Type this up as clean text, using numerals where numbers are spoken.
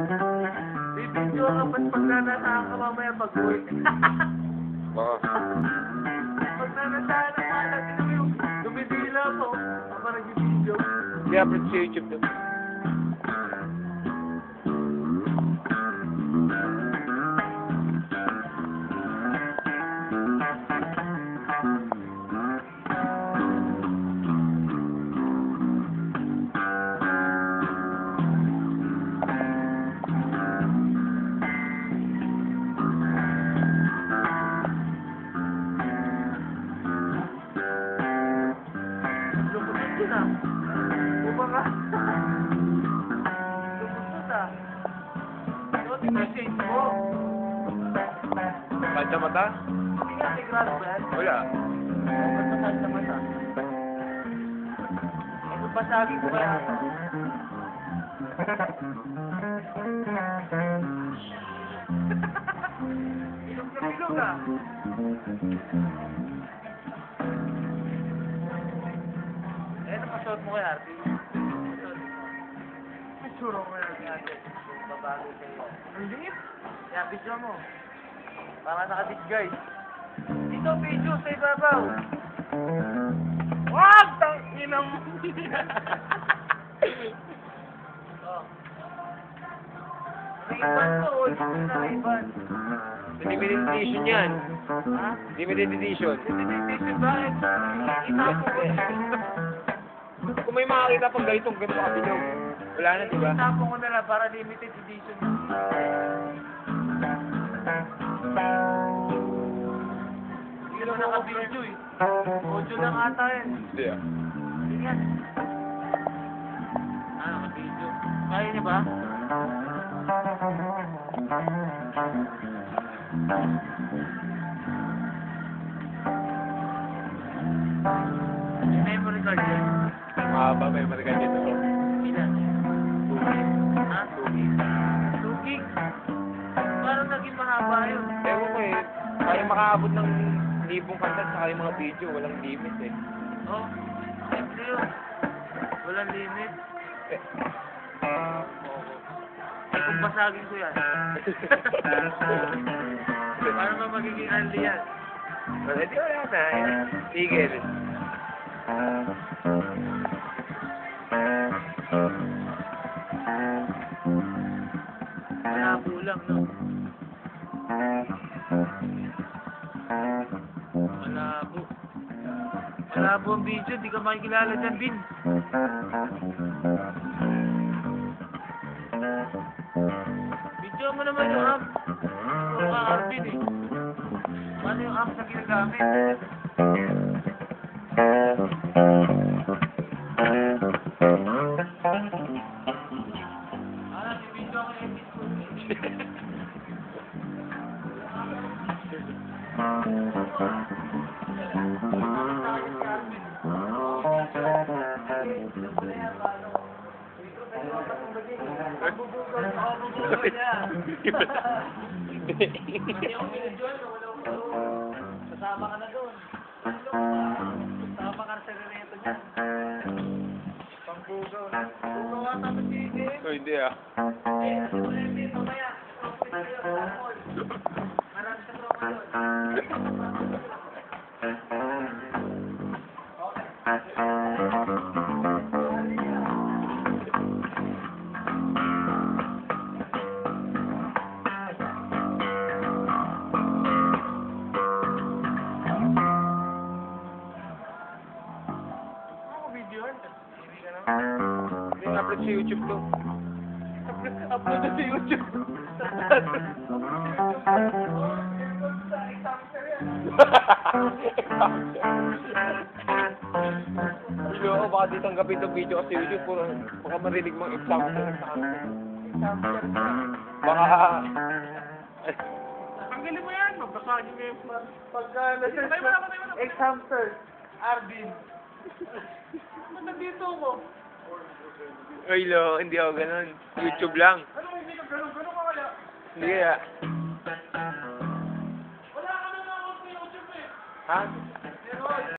Bibidyo ka ba't pag nanasaan ka mamaya pag-uwi? Baka. Pag nanasaan ka mga natin na yung dumidila po. Ako nag-video. Hindi upload sa YouTube doon. Lumutot yun ah. Upa ka. Lumutot ah. Ano, tingnan mo. Pansa mata? Hindi nga sigurado ba yan? Wala. Ba't masal sa mata? Ano ba sa akin ko kaya? Ilog na ilog ah. Eh, napasuot mo kay Artie? Pasuro mo yan kay Artie. Babago sa'yo. Ang liit. Kaya video mo. Para naka-disguise. Dito video sa ibabaw. Wag! Tangina mo. Oh. Ray-Ban to. Old school na Ray-Ban. Limited edition yan. Ha? Limited edition. Limited bakit? Itapo ko. Kung may makakita pang ganitong kabilog, wala na, di ba? Itapo ko na lang para limited edition. Hindi mo naka-video eh. Audio lang ata yan. Hindi ah. Hindi yan. Ah, naka-video. Kaya niya ba? May memory card yan. Mahaba may marikan dito. Ilan? 2 gig. Ha? 2 gig. 2 gig? Parang naging mahaba yun. Ewan ko eh. Kaya makaabot ng libong kanta sa yung mga video. Walang limit eh. Oh, simple yun. Walang limit. Eh. Ay, kung basagin ko yan. Paano ba magiging unli yan? Well, di wala na eh. Tigil. Malabo lang, no? Malabo. Malabo ang video, di ka makikilala dyan, Bin. Video mo naman yung app. Puro ka Arvin eh. Paano yung app na ginagamit? Ah, may video ako na Sasama ka na doon. Sasama ka na sa rereto niya. Pangbugaw na. Bugaw ata ba si Jim? Oh, hindi ah. Eh, ano mo lang din mamaya. Marami sa tropa doon. Hindi upload sa YouTube to. Upload na sa YouTube. Bilo ako baka dito tanggapin itong video kasi YouTube puro baka marinig mong example sa akin. Baka Tanggalin mo yan. Magbasagin mo yung pagka na-search mo. Example. Arvin. Ba't nandito ako? Ay lo, hindi ako ganun. YouTube lang. Ano hindi ka ganun? Ganun ka kaya? Hindi kaya. Wala ka na nga ako sa YouTube eh. Ha?